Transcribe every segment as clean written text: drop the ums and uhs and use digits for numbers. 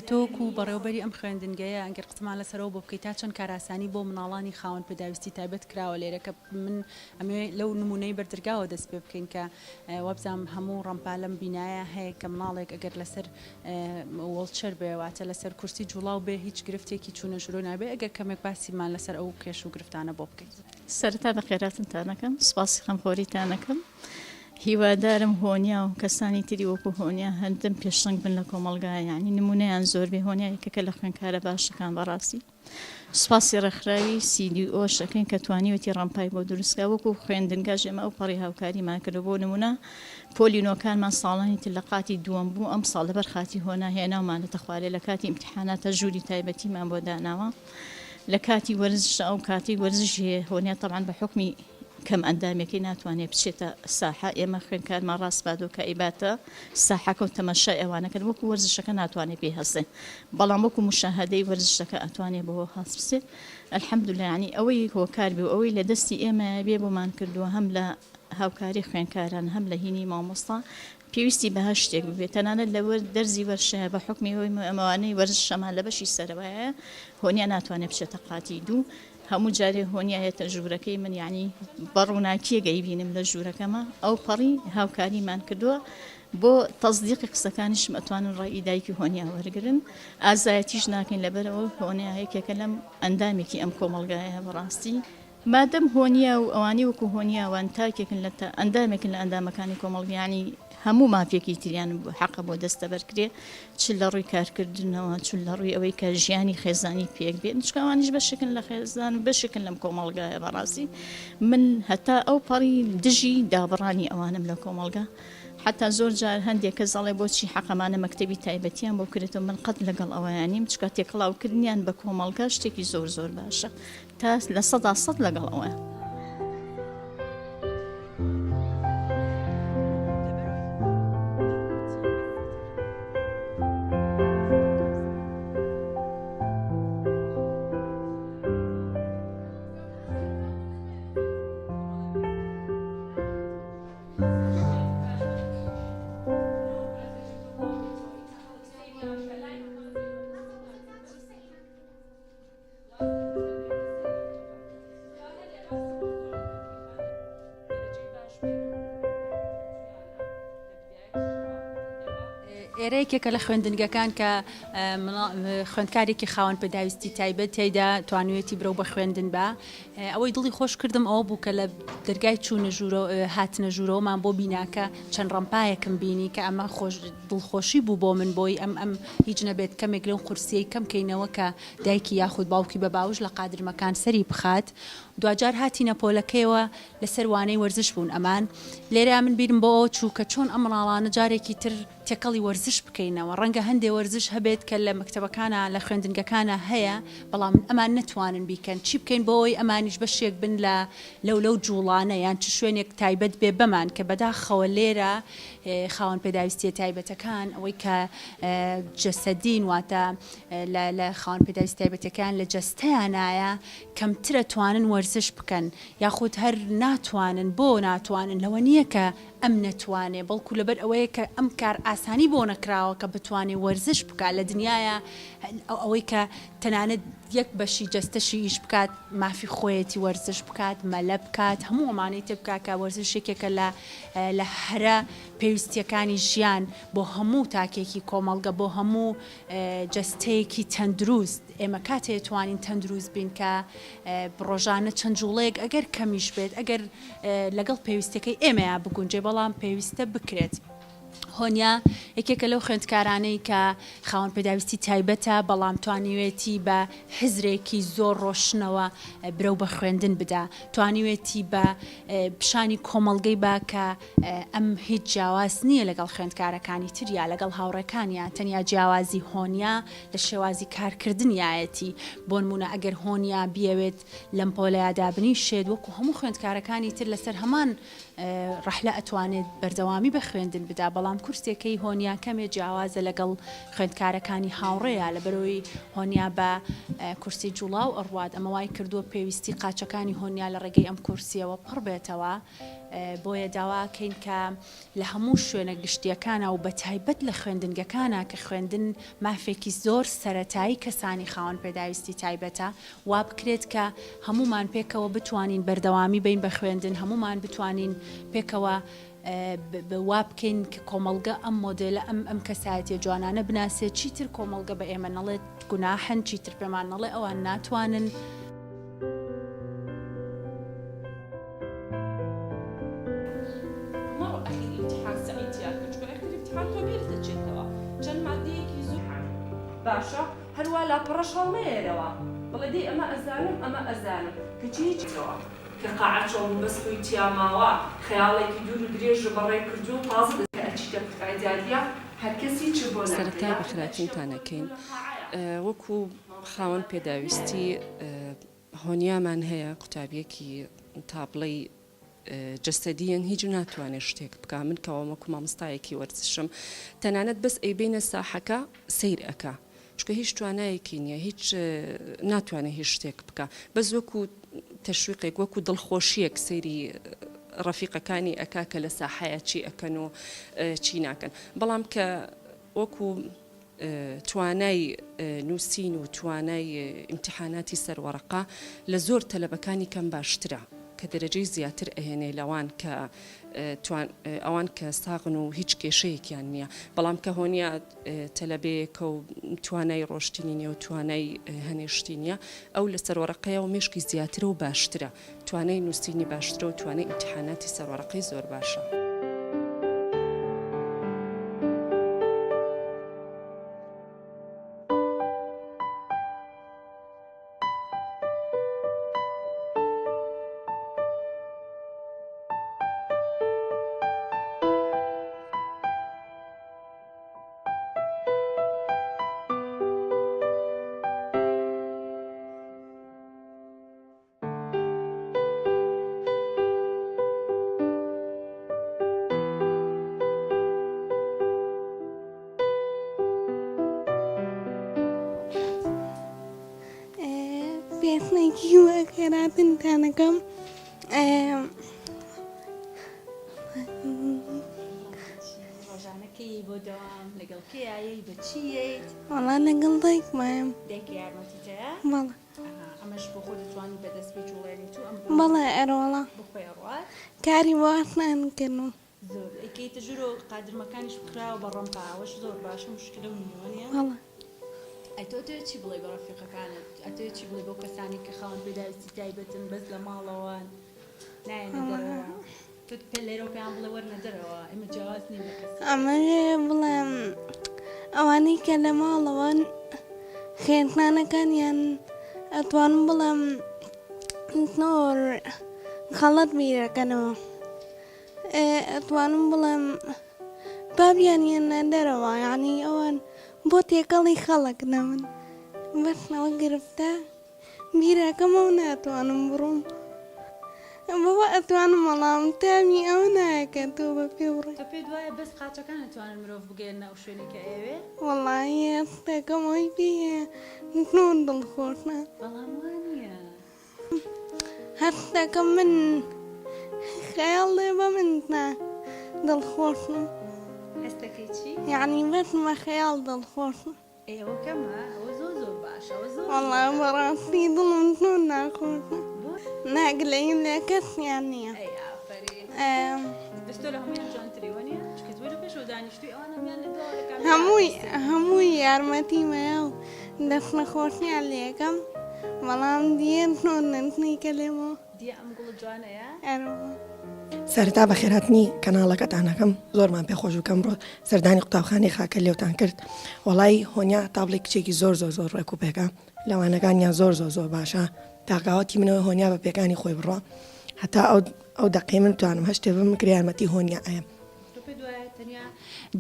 تۆکو بەڕێوەبەری ئەم خوێندنگەیە ئەگەر قسەمان لەسەرەوە بۆ بکەیت تا چەند کاراسانی بۆ مناڵانی خاوەن پێداویستی تایبەت کراوە لێرە کە من ئەمێ لەو نمونەی بەردرگاوە دەست پێ بکەین کە وەبزانم هەموو ڕەمپا لەم بینایە هەیە کە مناڵێک ئەگەر لەسەر وڵچەر بێ واتە لەسەر کورسی جوڵاو بێ هیچ گرفتێکی چوونە ژوورۆ نابێ ئەگەر کەمێک باسیمان لەسەر ئەو کێش و گرفتانە بۆ بکەیت. سەرەتا بە خێراتتانەکەم سوپاسی خەمخۆریتانەکەم. هیوادارم هۆنیا و کەسانی تری وەکو هۆنیا هەندم پێشنگ بن لە کۆمەڵگا یعنی نمونەیان زۆر بێ هۆنیایەکە لە خوێنکارە باشەکان بەڕاستی سوپاسی ڕێکخراوی CDO شەکەین کە توانیوەتی ڕەمپای بۆ دروستکە وەکو خوێندنگا ژێمە ئەو پەڕی هاوکاریمان کردو بۆ نمونە پۆلینۆکانمان ساڵانی تر لە قاتی دووەم بوو ئەم ساڵ لەبەر خاتی هۆنا هێناومانەتە خوارێ لە کاتی ئیمتیحاناتە ژووری تایبەتیمان بۆ داناوە لە کاتی وەرزش ئەو کاتی وەرزش هەیە هۆنیا تەبعاً بە حکمی کەم ئەندامێکی ناتوانێت بچێتە ساحە ئێمە خوێنکارمان ڕاستبادۆ کە ئیباتە ساحەکە و تەماشای ئەوانەکەن وەکو وەرزشەکە ناتوانێت پێ هەستێ بەڵام وەکو مشاهدەی وەرزشەکە ئەتوانێت بەوە هەست بچێت الحەمدوللا ینی ئەوەی هۆکار بێ و ئەوەی لە دەستی ئێمە بێ بۆمان کردووە هەم لە هاوکاری خوێنکاران هەم لە هینی مامۆستا پێویستی بەها شتێک ببێت تەنانەت لە دەرزی وەرشەیە بە حکمی هۆی ئەمەوانەی وەرزشەمان لە بەشی سەرەوەیە هۆنیا ناتوانێت بچێتە قاتی دوو هەموو جارێ هۆنیایەتە ژوورەکەی من یعنی بەڕووناکیەگەی بینم لە ژوورەکەمە ئەو پەڕی هاوکاریمان کردووە بۆ تەصدیقی قسەکانیشم ئەتوانن ڕای دایکی هۆنیا وەرگرن ئازایەتیش ناکەین لەبەرەوە هۆنیایەکێکە لەم ئەندامێکی ئەم کۆمەڵگایە بەڕاستی مادەم هۆنیا و ئەوانی وەکو هۆنیاوان تاکێکن لە ئەندامێکن لە ئەندامەکانی کۆمەڵگیانی هەموو مافێکی تریان حەقە بۆ دەستە بەرکرێ چ لە ڕووی کارکردنەوە چون لە ڕووی ئەوەی کە ژیانی خێزانی پێک بێت چکەوانیش بەشکن لە خێزان بەشکن لەم کۆمەڵگایە بەڕاستی من هەتا ئەو پەڕی دژی دابڕانی ئەوانم لە کۆمەڵگا حتا زۆر جار هەندێک کە زەڵێ بۆچی حەقەمانە مەکتەبی تایبەتیان بۆ کردێتەوە من قەت لەگەڵ ئەوەیانیم چکە تێکڵاوکردنیان بە کۆمەڵگا شتێکی زۆر زۆر باشە تا لە 100% لەگەڵ ئەوە. ئێرەیەکێکە لە خوێندنگەکان کە خوێندکارێکی خاوەن پێداویستی تایبەت تێیدا توانوێتی برەو بە خوێندن بە ئەوەی دڵی خۆش کردم ئەوە بوو کە لە دەرگای چوونە هاتنە ژوورەوەمان بۆ بیناکە چەند ڕەمپایەکم بینی کە ئەمە دڵخۆشی بوو بۆ من بۆی ئەم هیچ نەبێت کەمێک لەو قورسیەی کەم کەینەوە کە دایکی یاخود باوکی بە باوش لە قادرمەکان سەری بخات دوجار هاتی نەپۆلەکەیەوە لەسەر وانەی وەرزش بوون ئەمان لێرە من بیرم بۆ ئەو چوو کە چۆن ئەم منداڵانە جارێکی تر تێکەڵی وەرزش بکەینەوە ڕەنگە هەندێ وەرزش هەبێت کە لە مەکتەبەکانە لە خوێندنگەکانە هەیە بەڵام ئەمان نەتوانن بیکەن چی بکەین بۆەوەی ئەمانیش بەشێک بن لەو جوڵانە یان چ شوێنێک تایبەت بێ بەمان کە بەداخەوە لێرە خاوەن پێداویستیە تایبەتەکان ئەوەی کە جەسەدین واتە لە خاوەن پێداویستی تایبەتەکان لە جەستەیانایە کەمترە توانن وەرزش بکەن یاخود هەر ناتوانن بۆ ناتوانن لەوە نییە کە ئەم نەتوانێ بەڵکو لەبەر ئەوەیە کە ئەم کار ئاسانی بۆ نەکراوە کە بتوانێ وەرزش بکات لە دنیاە ئەوەی کە تەنانەت یەک بەشی جەستەشی ئیش بکات مافی خۆیەتی وەرزش بکات مەلە بکات هەموو ئەمانەی تێ بکات کە وەرزشێکێکە لە هەرە پێویستیەکانی ژیان بۆ هەموو تاکێکی کۆمەڵگە بۆ هەموو جەستەیەکی تەندروست ئێمە کاتێ توانین تەندروست بین کە ڕۆژانە چەند جوڵەیەک ئەگەر کەمیش بێت ئەگەر لەگەڵ پێویستەکەی ئێمەیە بگونجێ بەڵام پێویستە بکرێت. هۆنیا یەکێکە لەو خوێندکارانەی کە خاوەن پێداویستی تایبەتە بەڵام توانیوێتی بە حزرێکی زۆر ڕۆشنەوە برەو بە خوێندن بدا توانیوێتی بە پیشانی کۆمەڵگەی با کە ئەم هیچ جیاواز نییە لەگەڵ خوێندکارەکانی تریا لەگەڵ هاوڕێکانیان تەنیا جیاوازی هۆنیا لە شێوازی کارکردنیایەتی بۆ نمونە ئەگەر هۆنیا بیەوێت لەم پۆلەیەدا بنیشێت وەکو هەموو خوێندکارەکانی تر لەسەر هەمان ڕەحلە ئەتوانێت بەردەوامی بە خوێندن بدا بەڵام کورسێکەی هۆنیا کەمێ جیاوازە لەگەڵ خوێندکارەکانی هاوڕێیە لەبەرەوەی هۆنیا بە کورسی جوڵاو ئەڕوات ئەمە وای کردووە پێویستی قاچەکانی هۆنیا لە ڕێگەی ئەم کورسیەوە پڕ بێتەوە بۆیە داواکەین کە لە هەموو شوێنە گشتیەکانە و بە تایبەت لە خوێندنگەکانە کە خوێندن مافێکی زۆر سەرەتایی کەسانی خاوەن پێداویستی تایبەتە وا بکرێت کە هەمومان پێکەوە بتوانین بەردەوامی بین بە خوێندن هەمومان بتوانین پێکەوە وا بکەین کە کۆمەڵگە ئەم مۆدلە ئەم کەسایەتیە جوانانە بناسێت چیتر کۆمەڵگە بە ئێمە نەڵێت گوناحن چیتر پێمان نەڵێ ئەوان ناتوانن باشە هەروە لاپەڕەش هەڵمەیەرەوە بڵێ دەی ئەمە ئەزانم کەچی هیچەوە کە قاعەچەوە بەسکوی تیاماوە خەیاڵێکی دوور و درێژ بەڕێ کردو و تازە دەکە ئەچیتە پکایداریە هەر کەسی چ بۆ سەرەتا بەخراپینتانەکەین وەکو خاوەن پێداویستی هۆنیامان هەیە قوتابیەکی تابڵەی جەستەدیەن هیچ ناتوانێت شتێک بکە من کەوەمەکو مامۆستایەکی وەرزشم تەنانەت بەس ئەیبینە ساحەکە سیر ئەکا چکە هیچ توانایەکی نییە هیچ ناتوانێت هیچ شتێک بکە بەس وەکو تەشویقێک وەکو دڵخۆشیەک سەیری ڕەفیقەکانی ئەکا کە لە ساحەیە چی ئەکەن و چی ناکەن بەڵام کە وەکو توانای نووسین و توانای ئیمتیحاناتی سەروەڕقا لە زۆر تەلەبەکانی کەم باشترە کە دەرەجەی زیاتر ئەهێنێ لەوان کە ئەوان کە ساغن و هیچ کێشەیەکیان نییە بەڵام کە هۆنیا تەلەبەیەکە و توانای ڕۆشتنی نیە و توانای هەنێشتی نیە ئەو لە سەروەڕقەیە و مێشکی زیاترە و باشترە توانای نووسینی باشترە و توانای ئیمتیحاناتی سەروەڕقەی زۆر باشە. پێشنێکی وە خێراتنتانەکەم ڕۆژانەکەی بۆ دەوام لەگەڵ کێیایی بەچیت وەڵا لەگەڵ دایکمایم دایکی یارمەتیتەیە بەڵێ ئەمەش بۆ خۆ دەتوانانی بەدەست بێ جوڵێنی تو ئەم بەڵێ ئەرۆڵە بخۆی ڕات کاری واتنانکردن زۆر ئەکەیتە ژوور و قادرمەکانیش بکراوە بە ڕەمپا ئەوەش زۆر باشە مشکلە و نیوەنیە بەڵێ ئەتۆ چی بڵێ بە ڕەفیقەکانت ئەتۆ چی بڵێ بۆ کەسانی کە خاوەن پێداویستی تایبەتن بەس لە ماڵەوەن نایەنە دەرەوە تۆ پێ لێرە پێیان بڵێ وەرنە دەرەوە ئێمە جیاواز نین لە کەس ئەمەژێ بڵێم ئەوانەی کە لە ماڵەوەن خوێندنانەکانیان ئەتوانم بڵێم زۆر خەڵەت بیرەکەنەوە ئەتوانم بڵێم بابیانیانە دەرەوە یعنی ئەوان بۆ تێکەڵی خەڵک نەون بەشنەوە گرفتە بیرەکەمە و ناتوانم بڕۆم بەوە ئەتوانم وەڵام تامی ئەو نایەکە تۆ بە پێ بڕێ تۆ پێ دوایە بەس قاچەکان نتوانن مرۆڤ بگەێنە ئەو شوێنێکە ئێوێ وەڵی هەستەکەمەوەی پێە نۆن دڵخۆشە بەڵام وانە هەستەکەم من خەیاڵ لێ بە مننا دڵخۆشم هەستەکەی چی؟ یعنی بەسمە خەیاڵ دڵخۆشم ئێوە کەمە ئەوە زۆر زۆر باشە ئەوە زۆر وەڵا بەڕاستی دڵم نۆن ناخۆشە ناگلەیم لێ کەسیان نییە ئەی ئافرین دەستۆ لە هەموویان جوانتری وەنیە چکە دوێ لە پێشەوە دانیشتووی ئەوان هەمیان لە هەمووی یارمەتیمەیە و دەست نەخۆشیان لێەکەم بەڵام دیێن نۆن ننتنیکە لێمەوە دیە ئەم گوڵ جوانەیە ئەرەوە سەرتا بە خێراتنی کەناڵەکەتانەکەم زۆرمان پێخۆش و کەم ڕۆ سەردانی قوتابخانەی خاکە لێوتان کرد وەڵی هۆنیا تابڵی کچێکی زۆر زۆر زۆر ڕێک و پێکە لەوانەکانیان زۆر زۆر زۆر باشە تاقاوەتی منەوە هۆنیا بە پێکانی خۆی بڕۆ هەتا ئەو دەقی من توانم هەشتێ بمکر یارمەتی هۆنیا ئایم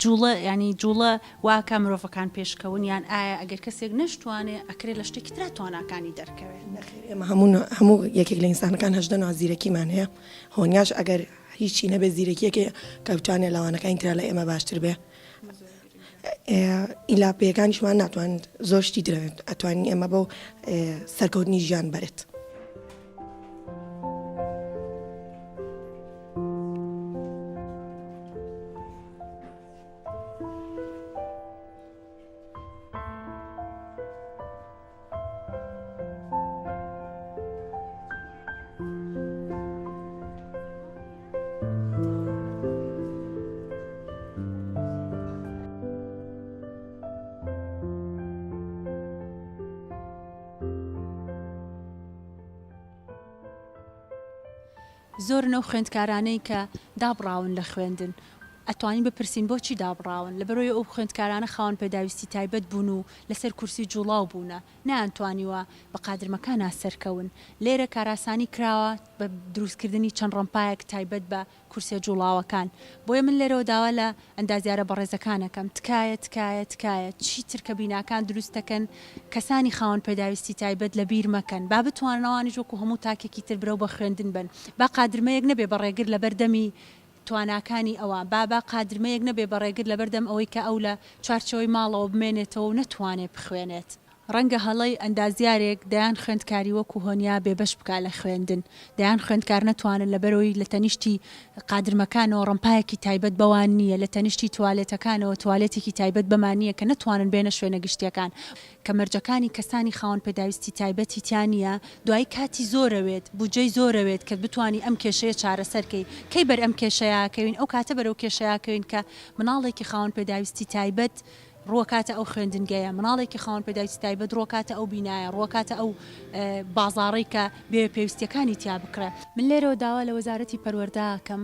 جوڵە ینی جوڵە واکە مرۆڤەکان پێشکەون یان ئایا ئەگەر کەسێک نەشتوانێ ئەکرێت لە شتێکی ترا تواناکانی دەرکەوێت ئێمە هەموو یەکێک لە ئینسانەکان هەشدە نازیرەکیمان هەیە هۆنیاش ئەگەر هیچی نەبێ زیرەکیەکە کە بتوانێت لەوانەکانی ترا لە ئێمە باشتر بێ. ئیلاپەکانیشمان ناتوان زۆر شتی درێت ئەتوانین ئێمە بۆ سەرکەوتنی ژیان بەرێت. زۆر نەو خوێندکارانەی کە دابڕاون لە خوێندن ئەتوانین بپرسین بۆچی دابڕاون لەبەرەوەی ئەو خوێندکارانە خاوەن پێداویستی تایبەت بوون و لەسەر کورسی جوڵاو بوونە نەیانتوانیوە بە قادرمەکانە سەرکەون. لێرە کاراسانی کراوە بە دروستکردنی چەند ڕەمپایەک تایبەت بە کورسە جوڵاوەکان. بۆیە من لێرەوە داوا لە ئەندازیارە بەڕێزەکانەکەم تکایە چیتر کە بیناکان دروستەکەن کەسانی خاوەن پێداویستی تایبەت لە بیر مەکەن با بتوانەوانی وەکو هەموو تاکێکی تر برەو بە خوێندن بن با قادرمەیەک نەبێ بەڕێگر لە بەردەمی تواناکانی ئەوە با قادرمەیەک نەبێ بەڕێگر لە بەردەم ئەوەی کە ئەو لە چوارچەوەی ماڵەوە بمێنێتەوە و نەتوانێت بخوێنێت. ڕەنگە هەڵەی ئەندازیارێک دەیان خوێندکاری وەکو هۆنیا بێبەش بکات لە خوێندن دەیان خوێندکار نەتوانن لەبەرەوەی لە تەنیشتی قادرمەکانەوە ڕەمپایەکی تایبەت بەوان نییە لە تەنیشتی توالێتەکانەوە توالێتێکی تایبەت بەمانیە کە نەتوانن بێنە شوێنە گشتیەکان کە مەرجەکانی کەسانی خاوەن پێداویستی تایبەتی تیانە دوای کاتی زۆرەوێت بودجەی زۆرەوێت کە بتانی ئەم کێشەیە چارەسەرکەی کەی بەر ئەم کێشەیەکەوین ئەو کاتە بەرەو کێشەیەکەوین کە مناڵێکی خاوەن پێداویستی تایبەت ڕووکاتە ئەو خوێندنگەیە مناڵێکی خاوەن پێداویستی تایبەت ڕووکاتە ئەو بینایە ڕووکاتە ئەو بازاڕی کە بێ پێویستیەکانی تیا بکرێ. من لێرەوە داوا لە وەزارەتی پەروەردەکەم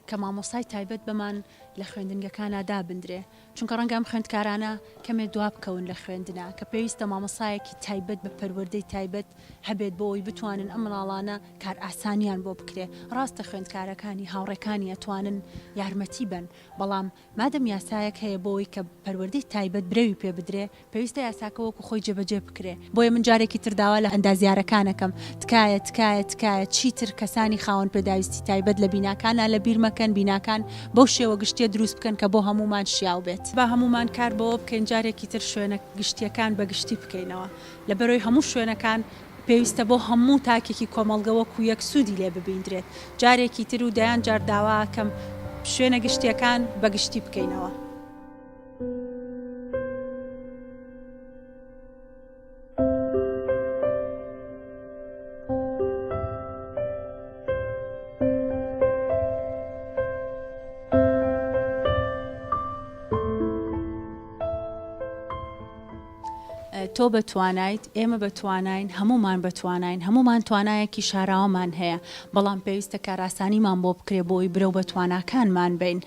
کە مامۆسای تایبەت بەمان لە خوێندنگەکانە دابدرێ چونکە ڕەنگە ئەم خوێندکارانە کەمێ دواب بکەون لە خوێندنە کە پێویستە مامۆسایەکی تایبەت بە پەروەردەی تایبەت هەبێت بۆەوەی بتوانن ئەم مناڵانە کار ئاسانیان بۆ بکرێ. ڕاستە خوێندکارەکانی هاوڕێکانی ئەتوانن یارمەتی بن بەڵام مادەم یاسایەک هەیە بۆەوەی کە پەروەردەی تایبەت برەوی پێ بدرێ پێویستە یاساکەوەکو خۆی جێبەجێ بکرێ. بۆیە من جارێکی ترداوا لە ئەندازیارەکانەکەم تکایە چیتر کەسانی خاوەن پێداویستی تایبەت لە بیناکانە لە بیر مەکەن بیناکان بەو شێوە گشتیە دروست بکەن کە بۆ هەمومان شیاو بێت با هەمومان کار بەوە بکەین جارێکی تر شوێنە گشتیەکان بەگشتی بکەینەوە لەبەرەوەی هەموو شوێنەکان پێویستە بۆ هەموو تاکێکی کۆمەڵگەوەکو یەک سوودی لێ ببیندرێت. جارێکی تر و دەیان جار داواکەم شوێنە گشتیەکان بەگشتی بکەینەوە. تۆ بەتوانیت ئێمە بەتوانین هەمومان بەتوانین هەمومان توانایەکی شاراوەمان هەیە بەڵام پێویستە کاراسانیمان بۆ بکرێ بۆی برەو بەتواناکانمان بین.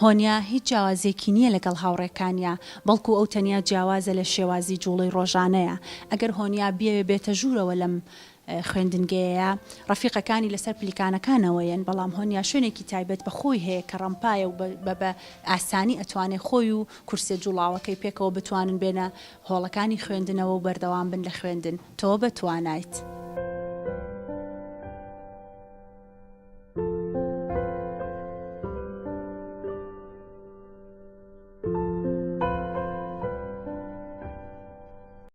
هۆنیا هیچ جیاوازێکی نییە لەگەڵ هاوڕێکانیا بەڵکو ئەو تەنیا جیاوازە لە شێوازی جوڵی ڕۆژانەیە. ئەگەر هۆنیا بێتە ژوورەوە لەم خوێندنگەیە ڕەفیقەکانی لەسەر پلیکانەکانەوەیەن بەڵام هۆنیا شوێنێکی تایبەت بە خۆی هەیە کە ڕەمپایە و بە ئاسانی ئەتوانێت خۆی و کورسە جوڵاوەکەی پێکەوە بتوانن بێنە هۆڵەکانی خوێندنەوە و بەردەوام بن لە خوێندن. تۆ بەتوانیت.